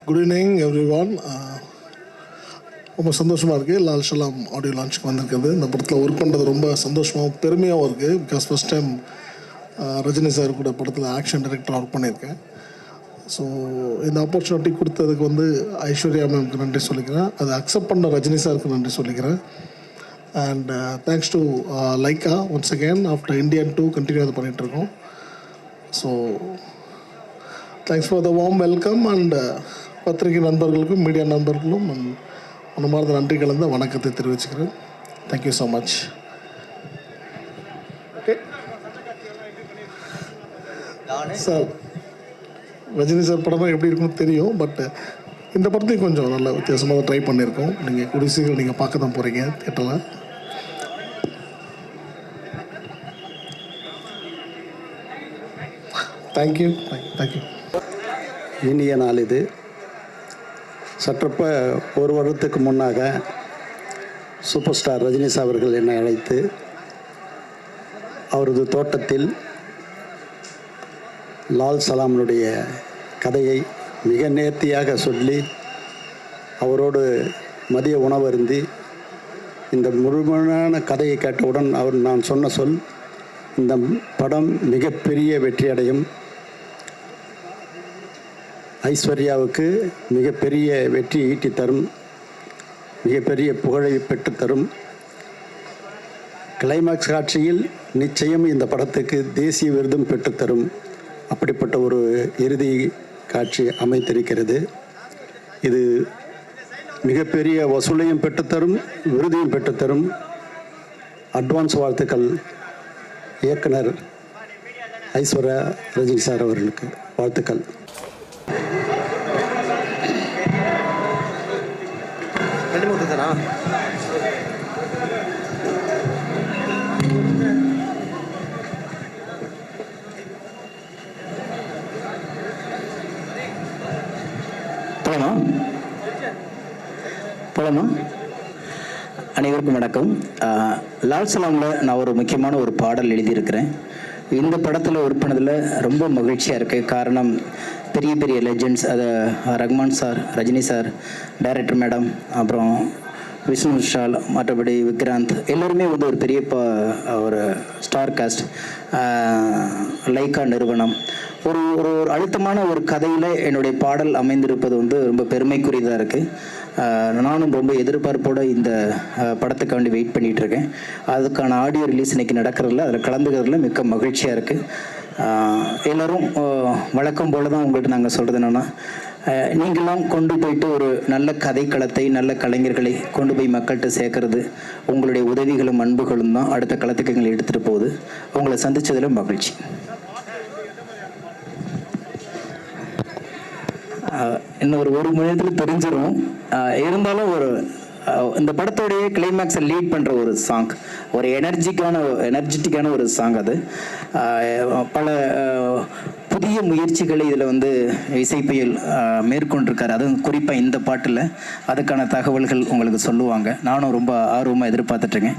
Good evening every one. ரொம்ப சந்தோஷமாக இருக்குது. லால் சலாம் ஆடியோ லான்ச்சுக்கு வந்திருக்குது. இந்த படத்தில் ஒர்க் பண்ணுறது ரொம்ப சந்தோஷமாகவும் பெருமையாகவும் இருக்குது. Because first time Rajini sir கூட படத்தில் ஆக்ஷன் டைரக்டர் ஒர்க் பண்ணியிருக்கேன். ஸோ இந்த ஆப்பர்ச்சுனிட்டி கொடுத்ததுக்கு ஐஸ்வர்யா மேம்க்கு நன்றி சொல்லிக்கிறேன். அதை அக்செப்ட் பண்ண ரஜினி சாருக்கு நன்றி சொல்லிக்கிறேன். And thanks to Lyca once again after Indian 2 continue அதை பண்ணிகிட்ருக்கோம். So thanks for the warm welcome. And பத்திரிகை நண்பர்களுக்கும் மீடியா நண்பர்களும் மனமார்ந்த நன்றி கலந்த வணக்கத்தை தெரிவிச்சுக்கிறேன். Thank you so much. Okay sir, Rajini sir படம் எப்படி இருக்குன்னு தெரியும். பட் இந்த படத்தையும் கொஞ்சம் நல்ல வித்தியாசமாக ட்ரை பண்ணியிருக்கோம். நீங்கள் கூடிய சீக்கிரம் நீங்கள் பார்க்க தான் போகிறீங்க தியேட்டரில். தேங்க்யூ. தேங்க்யூ. இனிய நாள் இது. சற்றப்ப ஒரு வருடத்துக்கு முன்னாக சூப்பர் ஸ்டார் ரஜினி சார் அவர்கள் என்னை அழைத்து அவரது தோட்டத்தில் லால் சலாமினுடைய கதையை மிக நேர்த்தியாக சொல்லி அவரோடு மதிய உணவு அருந்தி இந்த முழுமையான கதையை கேட்டவுடன் நான் சொன்ன சொல், இந்த படம் மிகப்பெரிய வெற்றியடையும், ஐஸ்வர்யாவுக்கு மிகப்பெரிய வெற்றி ஈட்டி தரும், மிகப்பெரிய புகழை பெற்றுத்தரும். கிளைமாக்ஸ் காட்சியில் நிச்சயம் இந்த படத்துக்கு தேசிய விருதும் பெற்றுத்தரும். அப்படிப்பட்ட ஒரு இறுதி காட்சி அமைத்திருக்கிறது. இது மிகப்பெரிய வசூலையும் பெற்றுத்தரும், விருதையும் பெற்றுத்தரும். அட்வான்ஸ் வாழ்த்துக்கள் இயக்குனர் ஐஸ்வர்யா ரஜினி சார் அவர்களுக்கு வாழ்த்துக்கள். போலாமா? அனைவருக்கும் வணக்கம். லால் சலாமில் நான் ஒரு முக்கியமான ஒரு பாடல் எழுதியிருக்கிறேன். இந்த படத்தில் ஒர்க் பண்ணதில் ரொம்ப மகிழ்ச்சியாக இருக்குது. காரணம், பெரிய பெரிய லெஜெண்ட்ஸ், அதை Rahman sir, Rajini sir, director madam, அப்புறம் விஷ்ணு விஷால், மற்றபடி விக்ராந்த், எல்லோருமே ஒரு பெரிய ஒரு ஸ்டார் காஸ்ட், லைக்கா நிறுவனம், ஒரு ஒரு அழுத்தமான ஒரு கதையில் என்னுடைய பாடல் அமைந்திருப்பது ரொம்ப பெருமைக்குரியதாக இருக்குது. நானும் ரொம்ப எதிர்பார்ப்போடு இந்த படத்துக்காண்டி வெயிட் பண்ணிகிட்டு இருக்கேன். அதுக்கான ஆடியோ ரிலீஸ் இன்றைக்கி நடக்கிறதில்ல, அதில் கலந்துக்கிறதுல மிக்க மகிழ்ச்சியாக இருக்குது. எல்லோரும் வழக்கம் போல் தான் உங்கள்கிட்ட நாங்கள் சொல்கிறது என்னென்னா, நீங்களாம் கொண்டு போயிட்டு ஒரு நல்ல கதைக்களத்தை, நல்ல கலைஞர்களை கொண்டு போய் மக்கள்கிட்ட சேர்க்கறது உங்களுடைய உதவிகளும் அன்புகளும் தான் அடுத்த களத்துக்கு எங்களை எடுத்துகிட்டு போகுது. உங்களை சந்தித்ததில் மகிழ்ச்சி. இன்னும் ஒரு மணி நேரத்தில் தெரிஞ்சிடும். இருந்தாலும் இந்த படத்தோடைய கிளைமேக்ஸை லீட் பண்ணுற ஒரு சாங், ஒரு எனர்ஜெட்டிக்கான ஒரு சாங். அது பல புதிய முயற்சிகளை இதில் இசைப்பியல் மேற்கொண்டிருக்காரு. அதுவும் குறிப்பாக இந்த பாட்டில் அதுக்கான தகவல்கள் உங்களுக்கு சொல்லுவாங்க. நானும் ரொம்ப ஆர்வமாக எதிர்பார்த்துட்ருக்கேன்.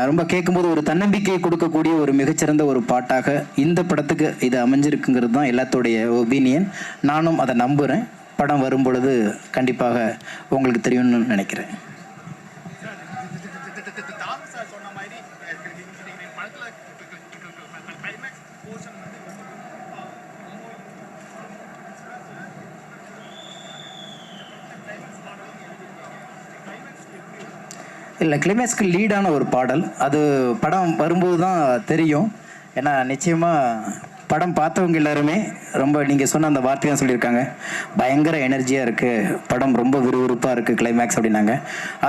ரொம்ப கேட்கும்போது ஒரு தன்னம்பிக்கையை கொடுக்கக்கூடிய ஒரு மிகச்சிறந்த ஒரு பாட்டாக இந்த படத்துக்கு இது அமைஞ்சிருக்குங்கிறது தான் எல்லாத்தோடைய ஒப்பீனியன். நானும் அதை நம்புகிறேன். படம் வரும் பொழுது கண்டிப்பாக உங்களுக்கு தெரியும்னு நினைக்கிறேன். இல்லை, கிளைமேக்ஸ்க்கு லீடான ஒரு பாடல். அது படம் வரும்போது தான் தெரியும். ஏன்னா நிச்சயமாக படம் பார்த்தவங்க எல்லாருமே ரொம்ப நீங்கள் சொன்ன அந்த வார்த்தையாக சொல்லியிருக்காங்க, பயங்கர எனர்ஜியாக இருக்குது, படம் ரொம்ப விறுவிறுப்பாக இருக்குது கிளைமேக்ஸ் அப்படின்னாங்க.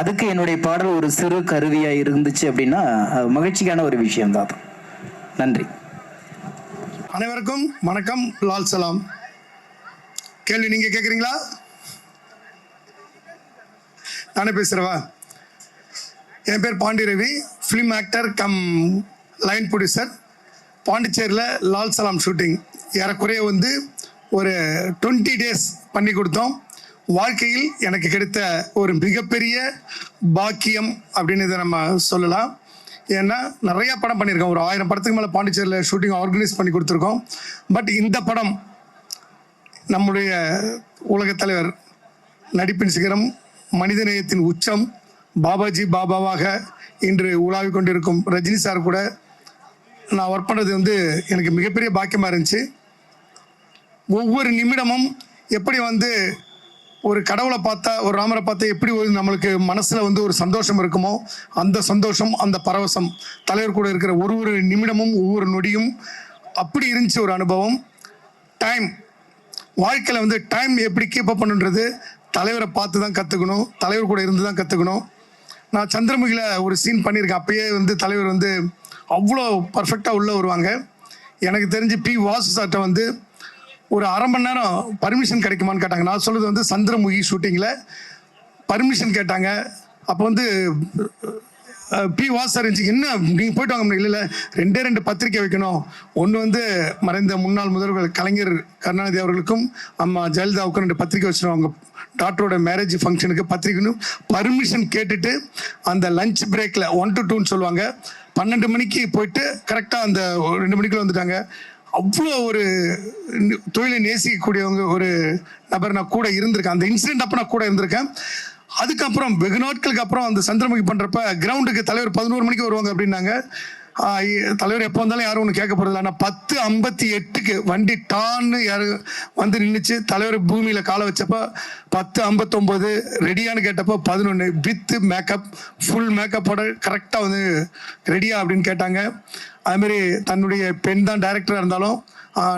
அதுக்கு என்னுடைய பாடல் ஒரு சிறு கருவியாக இருந்துச்சு அப்படின்னா மகிழ்ச்சிக்கான ஒரு விஷயம்தான். நன்றி. அனைவருக்கும் வணக்கம். லால் சலாம். கேள்வி நீங்கள் கேட்குறீங்களா? நானே பேசுகிறவா? என் பேர் Pandi Ravi, film actor cum line producer. பாண்டிச்சேரியில் லால் சலாம் ஷூட்டிங் ஏறக்குறைய ஒரு 20 days பண்ணி கொடுத்தோம். வாழ்க்கையில் எனக்கு கிடைத்த ஒரு மிகப்பெரிய பாக்கியம் அப்படின்னு இதை நம்ம சொல்லலாம். ஏன்னா நிறையா படம் பண்ணியிருக்கோம். ஒரு 1000 படத்துக்கு மேலே பாண்டிச்சேரியில் ஷூட்டிங் ஆர்கனைஸ் பண்ணி கொடுத்துருக்கோம். பட் இந்த படம் நம்முடைய உலகத் தலைவர் நடிப்பின் சிகரம், மனிதநேயத்தின் உச்சம், பாபாஜி பாபாவாக இன்று உலாவிக் கொண்டிருக்கும் ரஜினி சார் கூட நான் ஒர்க் பண்ணுறது வந்து எனக்கு மிகப்பெரிய பாக்கியமாக இருந்துச்சு. ஒவ்வொரு நிமிடமும் எப்படி வந்து ஒரு கடவுளை பார்த்தா, ஒரு ராமரை பார்த்தா எப்படி ஒரு நம்மளுக்கு மனசில் வந்து ஒரு சந்தோஷம் இருக்குமோ, அந்த சந்தோஷம், அந்த பரவசம் தலைவர் கூட இருக்கிற ஒரு நிமிடமும் ஒவ்வொரு நொடியும் அப்படி இருந்துச்சு ஒரு அனுபவம். டைம், வாழ்க்கையில் வந்து டைம் எப்படி கீப் அப் பண்ணுன்றது தலைவரை பார்த்து தான் கற்றுக்கணும், தலைவர் கூட இருந்து தான் கற்றுக்கணும். நான் சந்திரமுகியில் ஒரு சீன் பண்ணியிருக்கேன். அப்பயே வந்து தலைவர் வந்து அவ்வளோ பர்ஃபெக்டாக உள்ளே வருவாங்க. எனக்கு தெரிஞ்சு பி வாசு சார்ட்ட வந்து ஒரு அரை மணி நேரம் பர்மிஷன் கிடைக்குமான்னு கேட்டாங்க. நான் சொல்கிறது வந்து சந்திரமுகி ஷூட்டிங்கில் பர்மிஷன் கேட்டாங்க. அப்போ வந்து பி வாசு சார் இருந்துச்சு, என்ன நீங்கள் போய்ட்டு வாங்க முடியல, இல்லை 2 பத்திரிக்கை வைக்கணும். ஒன்று வந்து மறைந்த முன்னாள் முதல்வர் கலைஞர் கருணாநிதி அவர்களுக்கும் அம்மா ஜெயலலிதாவுக்கும் 2 பத்திரிக்கை வச்சுருவோம். அவங்க டாக்டரோட மேரேஜ் ஃபங்க்ஷனுக்கு பத்திரிக்கைன்னு பர்மிஷன் கேட்டுட்டு அந்த லஞ்ச் பிரேக்கில் 1 to 2ன்னு சொல்லுவாங்க, 12 மணிக்கு போயிட்டு கரெக்டாக அந்த 2 மணிக்குள்ள வந்துட்டாங்க. அவ்வளோ ஒரு தொழிலை நேசிக்கக்கூடியவங்க ஒரு நபர் நான் கூட இருந்திருக்கேன். அந்த இன்சிடென்ட் அப்போ நான் கூட இருந்திருக்கேன். அதுக்கப்புறம் வெகு நாட்களுக்கு அப்புறம் அந்த சந்திரமுகி பண்ணுறப்ப கிரவுண்டுக்கு தலைவர் 11 மணிக்கு வருவாங்க அப்படின்னாங்க. தலைவர் எப்போ வந்தாலும் யாரும் ஒன்று கேட்க போகிறதில்ல. ஆனால் 10:58க்கு வண்டி டான்னு யாரு வந்து நின்றுச்சு. தலைவர் பூமியில் காலை வச்சப்போ 10:59 ரெடியான்னு கேட்டப்போ 11 வித் மேக்கப், ஃபுல் மேக்கப்போட கரெக்டாக வந்து ரெடியா அப்படின்னு கேட்டாங்க. அதுமாரி தன்னுடைய பெண் தான் டைரக்டராக இருந்தாலும்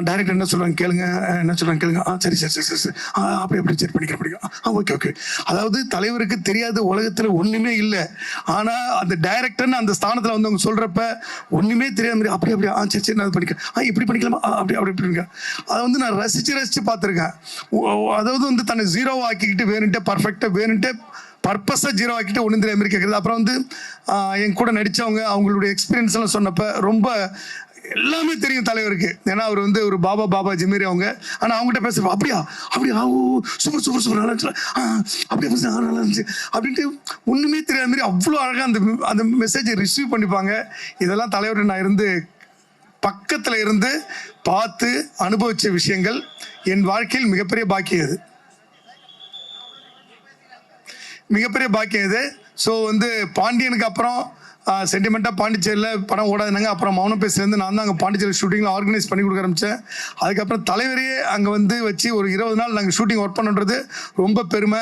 டைரக்டர் என்ன சொல்கிறாங்க கேளுங்க, என்ன சொல்கிறாங்க கேளுங்க, சரி சரி சரி சரி அப்படி சரி படிக்கிறேன் ஓகே. அதாவது தலைவருக்கு தெரியாத உலகத்தில் ஒன்றுமே இல்லை. ஆனால் அந்த டைரக்டர்னு அந்த ஸ்தானத்தில் வந்து அவங்க சொல்கிறப்ப ஒன்றுமே தெரியாத மாதிரி அப்படி சரி நான் படிக்கிறேன், இப்படி படிக்கலாமா, அப்படி படிக்கிறேன். அதை வந்து நான் ரசித்து பார்த்துருக்கேன். அதாவது வந்து தன்னை ஜீரோவாக ஆக்கிக்கிட்டு வேணுன்ட்டு பர்ஃபெக்டாக வேணுன்ட்டு பர்பஸாக ஜீரோ ஆக்கிட்டு ஒன்று தெரியாத மாதிரி கேட்குறது. அப்புறம் வந்து என் கூட நடித்தவங்க அவங்களுடைய எக்ஸ்பீரியன்ஸ் எல்லாம் சொன்னப்போ ரொம்ப எல்லாமே தெரியும் தலைவருக்கு. ஏன்னா அவர் வந்து ஒரு பாபாஜி மாரி அவங்க. ஆனால் அவங்ககிட்ட பேசுகிறோம் அப்படியா சூப்பர் நல்லா இருந்துச்சு, அப்படியே நல்லா இருந்துச்சு அப்படின்ட்டு ஒன்றுமே தெரியாத மாதிரி அவ்வளோ அழகாக அந்த மெசேஜை ரிசீவ் பண்ணிப்பாங்க. இதெல்லாம் தலைவர் நான் இருந்து பக்கத்தில் இருந்து பார்த்து அனுபவித்த விஷயங்கள் என் வாழ்க்கையில் மிகப்பெரிய பாக்கியம் இது. ஸோ வந்து பாண்டியனுக்கு அப்புறம் சென்டிமெண்ட்டாக பாண்டிச்சேரியில் படம் ஓடாதுனாங்க. அப்புறம் மௌனம் பேசுலேருந்து நான் தான் அங்கே பாண்டிச்சேரி ஷூட்டிங்கில் ஆர்கனைஸ் பண்ணி கொடுக்க ஆரம்பித்தேன். அதுக்கப்புறம் தலைவரையே அங்கே வந்து வச்சு ஒரு 20 நாள் நாங்கள் ஷூட்டிங் ஒர்க் பண்ணுறது ரொம்ப பெருமை.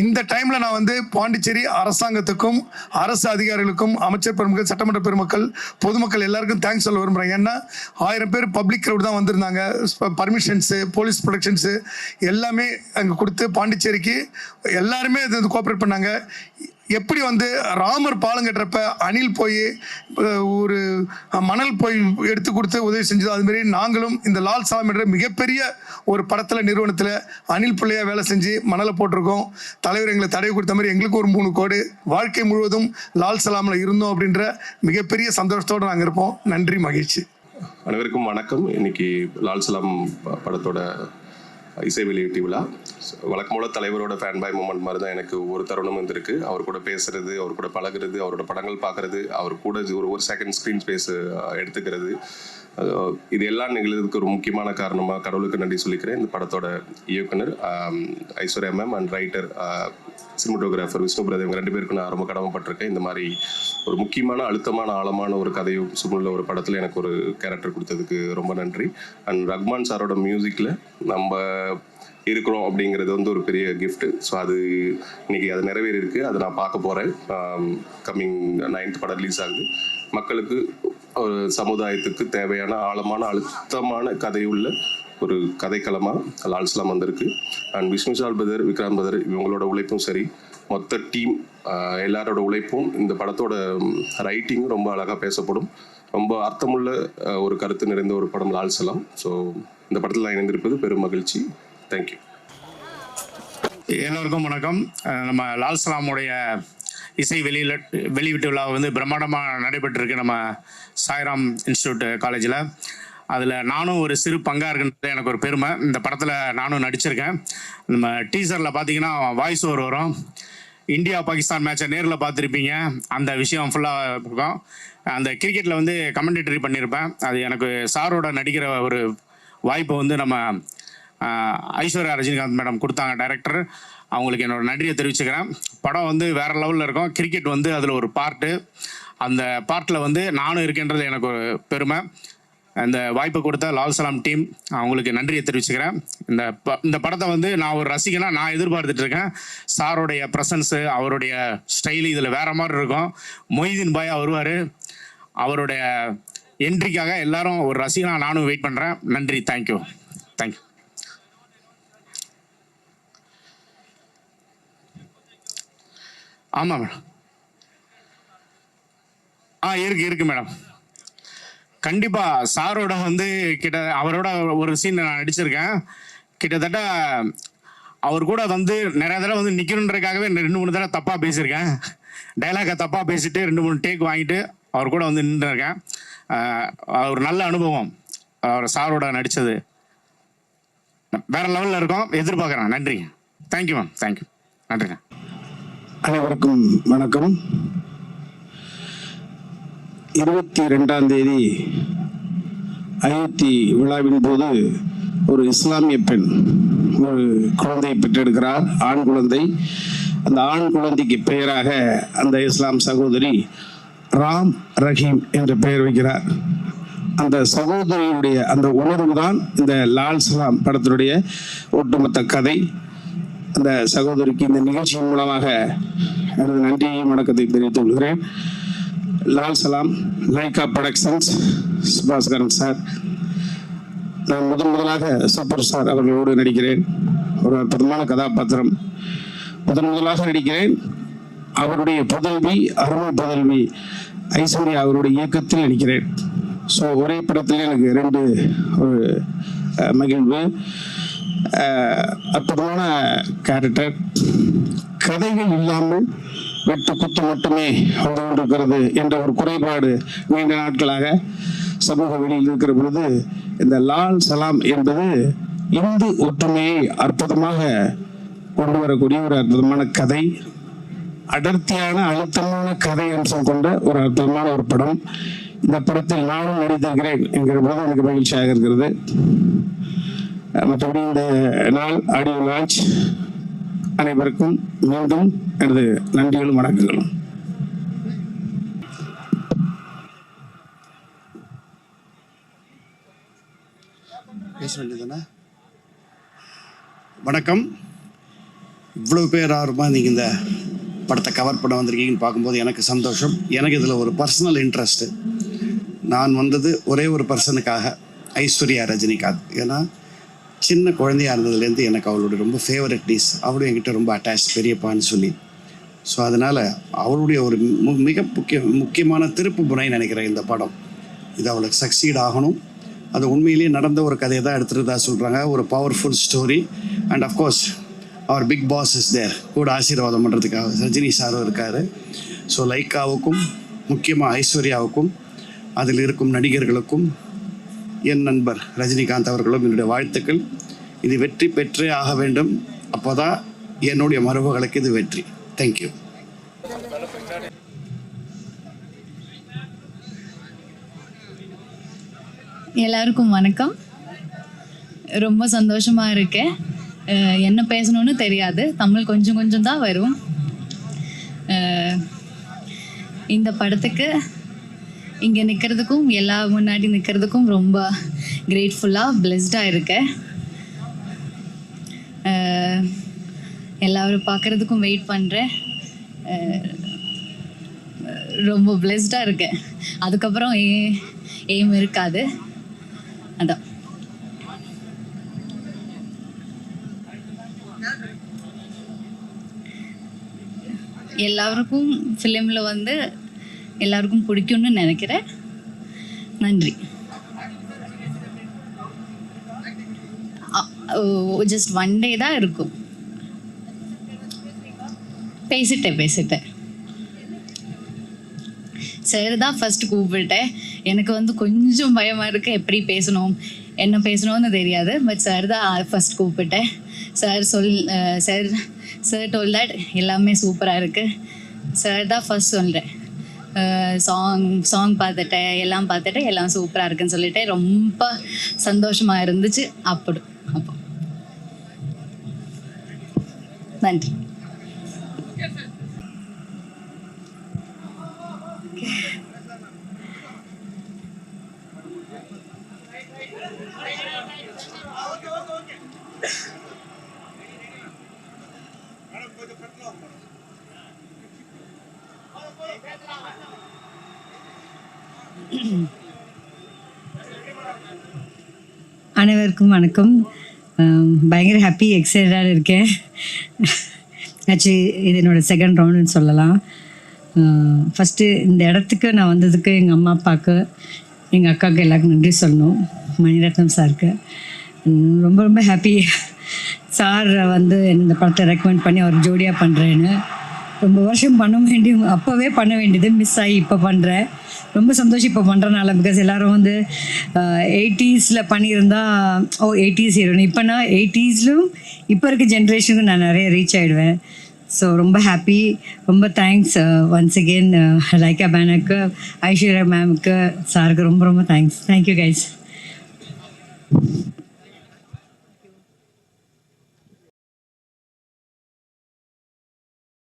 இந்த டைமில் நான் வந்து பாண்டிச்சேரி அரசாங்கத்துக்கும் அரசு அதிகாரிகளுக்கும் அமைச்சர் பெருமக்கள், சட்டமன்ற பெருமக்கள், பொதுமக்கள் எல்லாருக்கும் தேங்க்ஸ் சொல்ல விரும்புகிறேன். ஏன்னா 1000 பேர் பப்ளிக் க்ரௌட் தான் வந்திருந்தாங்க. பர்மிஷன்ஸு, போலீஸ் ப்ரொடெக்ஷன்ஸு எல்லாமே அங்கே கொடுத்து பாண்டிச்சேரிக்கு எல்லாருமே இது கோஆப்ரேட் பண்ணாங்க. எப்படி வந்து ராமர் பாலம் கட்டுறப்ப அணில் போய் ஒரு மணல் போய் எடுத்து கொடுத்து உதவி செஞ்சதோ அதுமாரி நாங்களும் இந்த லால் சலாம் என்ற மிகப்பெரிய ஒரு படத்தில் நிறுவனத்தில் அணில் பிள்ளையாக வேலை செஞ்சு மணலை போட்டிருக்கோம். தலைவர் எங்களை தடவை கொடுத்த மாதிரி எங்களுக்கு ஒரு 3 கோடி வாழ்க்கை முழுவதும் லால் சலாமில் இருந்தோம் அப்படின்ற மிகப்பெரிய சந்தோஷத்தோடு நாங்கள் இருப்போம். நன்றி, மகிழ்ச்சி. அனைவருக்கும் வணக்கம். இன்னைக்கு லால் சலாம் படத்தோட இசை வெளியீட்டு விழா. வழக்கம்போல தலைவரோட ஃபேன் பாய் மூமெண்ட் மாதிரி தான் எனக்கு ஒரு தருணம் இருந்திருக்கு. அவர் கூட பேசுறது, அவர் கூட பழகிறது, அவரோட படங்கள் பார்க்கறது, அவர் கூட ஒரு செகண்ட் ஸ்க்ரீன் ஸ்பேஸ் எடுத்துக்கிறது, இது எல்லாம் நிகழ்றதுக்கு ஒரு முக்கியமான காரணமாக கடவுளுக்கு நன்றி சொல்லிக்கிறேன். இந்த படத்தோட இயக்குனர் Aishwarya ma'am and writer cinematographer Vishnu Pradev, இவங்க 2 பேருக்கும் நான் ரொம்ப கடமைப்பட்டிருக்கேன். இந்த மாதிரி ஒரு முக்கியமான அழுத்தமான ஆழமான ஒரு கதையும் சூழ்நிலை ஒரு படத்தில் எனக்கு ஒரு கேரக்டர் கொடுத்ததுக்கு ரொம்ப நன்றி. அண்ட் ரஹ்மான் சாரோட மியூசிக்கில் நம்ம இருக்கிறோம் அப்படிங்கிறது வந்து ஒரு பெரிய கிஃப்ட். ஸோ அது இன்னைக்கு அது நிறைவேறியிருக்கு. அதை நான் பார்க்க போகிறேன். கம்மிங் 9th படம் ரிலீஸ் ஆகுது. மக்களுக்கு ஒரு சமுதாயத்துக்கு தேவையான ஆழமான அழுத்தமான கதையுள்ள ஒரு கதைக்களமாக லால் சலாம் வந்திருக்கு. அண்ட் விஷ்ணுசால் பிரதர், விக்ராந்த் பிரதர், இவங்களோட உழைப்பும் சரி, மொத்த டீம் எல்லாரோட உழைப்பும், இந்த படத்தோட ரைட்டிங்கும் ரொம்ப அழகாக பேசப்படும். ரொம்ப அர்த்தமுள்ள ஒரு கருத்து நிறைந்த ஒரு படம் லால் சலாம். ஸோ இந்த படத்தில் நான் இணைந்திருப்பது பெரும் மகிழ்ச்சி. தேங்க்யூ. எல்லோருக்கும் வணக்கம். நம்ம லால் சலாமுடைய இசை வெளியீட்டு விழா வந்து பிரம்மாண்டமாக நடைபெற்றிருக்கு நம்ம சாய்ராம் இன்ஸ்டியூட் காலேஜில். அதில் நானும் ஒரு சிறு பங்காக இருக்குன்றது எனக்கு ஒரு பெருமை. இந்த படத்தில் நானும் நடிச்சிருக்கேன். நம்ம டீசரில் பார்த்தீங்கன்னா வாய்ஸ் ஓவர் வரும். இந்தியா பாகிஸ்தான் மேட்சை நேரில் பார்த்துருப்பீங்க. அந்த விஷயம் ஃபுல்லாக இருக்கும். அந்த கிரிக்கெட்டில் வந்து கமெண்டேட்டரி பண்ணியிருப்பேன். அது எனக்கு சாரோட நடிக்கிற ஒரு வாய்ப்பை வந்து நம்ம ஐஸ்வர்யா ரஜினிகாந்த் மேடம் கொடுத்தாங்க, டைரக்டர். அவங்களுக்கு என்னோட நன்றியை தெரிவிச்சுக்கிறேன். படம் வந்து வேறு லெவலில் இருக்கும். கிரிக்கெட் வந்து அதில் ஒரு பார்ட்டு. அந்த பார்ட்டில் வந்து நானும் இருக்கின்றது எனக்கு ஒரு பெருமை. இந்த வாய்ப்பை கொடுத்த லால் சலாம் டீம் அவங்களுக்கு நன்றியை தெரிவிச்சுக்கிறேன். இந்த படத்தை வந்து நான் ஒரு ரசிகனா நான் எதிர்பார்த்துட்டு இருக்கேன். சாரோடைய ப்ரெசன்ஸு, அவருடைய ஸ்டைலு இதில் வேறு மாதிரி இருக்கும். மொய்தீன் பாயா வருவார். அவருடைய என்ட்ரிக்காக எல்லாரும் ஒரு ரசிகனா நானும் வெயிட் பண்ணுறேன். நன்றி. தேங்க்யூ. ஆமாம் மேடம். இருக்கு மேடம். கண்டிப்பாக சாரோட வந்து அவரோட ஒரு சீன் நான் நடிச்சிருக்கேன். கிட்டத்தட்ட அவர் கூட வந்து நிறைய தடவை வந்து நிற்கணுன்றதுக்காகவே 2-3 தடவை தப்பாக பேசியிருக்கேன். டைலாகை தப்பாக பேசிட்டு 2-3 டேக் வாங்கிட்டு அவர் கூட வந்து நின்றுருக்கேன். ஒரு நல்ல அனுபவம். அவர் சாரோட நடித்தது வேற லெவலில் இருக்கும். எதிர்பார்க்குறேன். நன்றி. Thank you ma'am. தேங்க்யூ. நன்றிங்க. அனைவருக்கும் வணக்கம். 22ஆம் தேதி அயோத்தி விழாவின் போது ஒரு இஸ்லாமிய பெண் ஒரு குழந்தையை பெற்றெடுக்கிறார், ஆண் குழந்தை. அந்த ஆண் குழந்தைக்கு பெயராக அந்த இஸ்லாம் சகோதரி ராம் ரஹீம் என்ற பெயர் வைக்கிறார். அந்த சகோதரியுடைய அந்த உணர்வு தான் இந்த லால் சலாம் படத்தினுடைய ஒட்டுமொத்த கதை. அந்த சகோதரிக்கு இந்த நிகழ்ச்சியின் மூலமாக எனது நன்றியையும் வணக்கத்தை தெரிவித்துக் கொள்கிறேன். Lal Salaam, Lyca productions, Subaskaran sir. நான் முதலாக சூப்பர் ஸ்டார் அவர்களோடு நடிக்கிறேன். ஒரு அற்புதமான கதாபாத்திரம். முதலாக நடிக்கிறேன். அவருடைய புதல்வி, அருமை புதல்வி ஐஸ்வர்யா அவருடைய இயக்கத்தில் நடிக்கிறேன். ஸோ ஒரே படத்தில் எனக்கு 2 ஒரு மகிழ்வு. அற்புதமான கேரக்டர். கதைகள் இல்லாமல் வெட்டு குத்து மட்டுமே வந்து கொண்டிருக்கிறது என்ற ஒரு குறைபாடு நீண்ட நாட்களாக சமூக வெளியில் இருக்கிற பொழுது இந்த லால் சலாம் என்பது இந்து ஒற்றுமையை அற்புதமாக கொண்டு வரக்கூடிய ஒரு அற்புதமான கதை. அடர்த்தியான அழுத்தமான கதை அம்சம் கொண்ட ஒரு அற்புதமான ஒரு படம். இந்த படத்தில் நானும் நடித்திருக்கிறேன் என்கிற பொழுது எனக்கு மகிழ்ச்சியாக இருக்கிறது. மற்றபடி இந்த நாள் ஆடியோ லான்ச் அனைவருக்கும் மீண்டும் எனது நன்றிகளும் வணக்கங்களும். பேச வேண்டியதுதானே? வணக்கம். இவ்வளோ பேர் ஆர்வமாக நீங்கள் இந்த படத்தை கவர் பண்ண வந்திருக்கீங்கன்னு பார்க்கும்போது எனக்கு சந்தோஷம். எனக்கு இதில் ஒரு பர்சனல் இன்ட்ரெஸ்ட்டு. நான் வந்தது ஒரே ஒரு பர்சனுக்காக, ஐஸ்வர்யா ரஜினிகாந்த். ஏன்னா சின்ன குழந்தையாக இருந்ததுலேருந்து எனக்கு அவளுடைய ரொம்ப ஃபேவரட் டிஷ். அவளும் என்கிட்ட ரொம்ப அட்டாச், பெரியப்பான்னு சொல்லி. ஸோ அதனால் அவளுடைய ஒரு மிக முக்கியமான திருப்பு முனைன்னு நினைக்கிறேன் இந்த படம். இது அவளுக்கு சக்சீட் ஆகணும். அது உண்மையிலேயே நடந்த ஒரு கதையை தான் எடுத்துகிட்டு தான் சொல்கிறாங்க. ஒரு பவர்ஃபுல் ஸ்டோரி. அண்ட் அஃப்கோர்ஸ் அவர் பிக் பாஸ் இஸ் தேர், கூட ஆசீர்வாதம் பண்ணுறதுக்காக ரஜினி சாரும் இருக்கார். ஸோ லைக்காவுக்கும் முக்கியமாக ஐஸ்வர்யாவுக்கும் அதில் இருக்கும் நடிகர்களுக்கும் என் நண்பர் ரஜினிகாந்த் அவர்களும் என்னுடைய வாழ்த்துக்கள். இது வெற்றி பெற்றே ஆக வேண்டும். அப்போ தான் என்னுடைய மரபுகளுக்கு இது வெற்றி. தேங்க்யூ. எல்லாருக்கும் வணக்கம். ரொம்ப சந்தோஷமாக இருக்கேன். என்ன பேசணும்னு தெரியாது, தமிழ் கொஞ்சம் கொஞ்சம் தான் வரும். இந்த படத்துக்கு இங்கே நிற்கிறதுக்கும் எல்லா முன்னாடி நிற்கிறதுக்கும் ரொம்ப கிரேட்ஃபுல்லாக பிளெஸ்டாக இருக்கேன். எல்லாரும் பார்க்குறதுக்கும் வெயிட் பண்ணுறேன். ரொம்ப பிளெஸ்டாக இருக்கேன். அதுக்கப்புறம் எய்ம் இருக்காது. அதான். எல்லாருக்கும் ஃபிலிமில் வந்து எல்லாருக்கும் பிடிக்கும்னு நினைக்கிறேன். நன்றி. ஜஸ்ட் 1 day தான் இருக்கும். பேசிட்டேன் சார் தான் ஃபர்ஸ்ட் கூப்பிட்டேன். எனக்கு வந்து கொஞ்சம் பயமாக இருக்குது, எப்படி பேசணும் என்ன பேசணும்னு தெரியாது. பட் சார் தான் ஃபர்ஸ்ட் கூப்பிட்டேன். சார் டோல் தட் எல்லாமே சூப்பராக இருக்குது. சார் தான் ஃபர்ஸ்ட் சொல்கிறேன். சாங் பார்த்துட்டேன், எல்லாம் சூப்பராக இருக்குன்னு சொல்லிட்டு ரொம்ப சந்தோஷமாக இருந்துச்சு. அப்போ நன்றி. அனைவருக்கும் வணக்கம். பயங்கர ஹாப்பி எக்ஸைட்டடாக இருக்கேன். ஆக்சுவலி இது என்னோடய செகண்ட் ரவுண்டுன்னு சொல்லலாம். ஃபஸ்ட்டு இந்த இடத்துக்கு நான் வந்ததுக்கு எங்கள் அம்மா அப்பாவுக்கு, எங்கள் அக்காவுக்கு எல்லாருக்கும் நன்றி சொல்லணும். மணிரத்னம் சாருக்கு ரொம்ப ரொம்ப ஹாப்பி. சார் வந்து இந்த படத்தை ரெக்கமெண்ட் பண்ணி அவர் ஜோடியாக பண்ணுறேன்னு ரொம்ப வருஷம் அப்போவே பண்ண வேண்டியது மிஸ் ஆகி இப்போ பண்ணுறேன். ரொம்ப சந்தோஷம் இப்போ பண்ணுறனால. பிகாஸ் எல்லோரும் வந்து 80s பண்ணியிருந்தா 80s ஹீரோயின். இப்போ நான் 80sலும் இப்போ இருக்க ஜென்ரேஷனுக்கு நான் நிறைய ரீச் ஆகிடுவேன். ஸோ ரொம்ப ஹாப்பி. ரொம்ப தேங்க்ஸ் ஒன்ஸ் அகெயின் லைக்கா பேனருக்கு, ஐஸ்வர்யா மேமுக்கு, சாருக்கு ரொம்ப ரொம்ப தேங்க்ஸ். Thank you guys.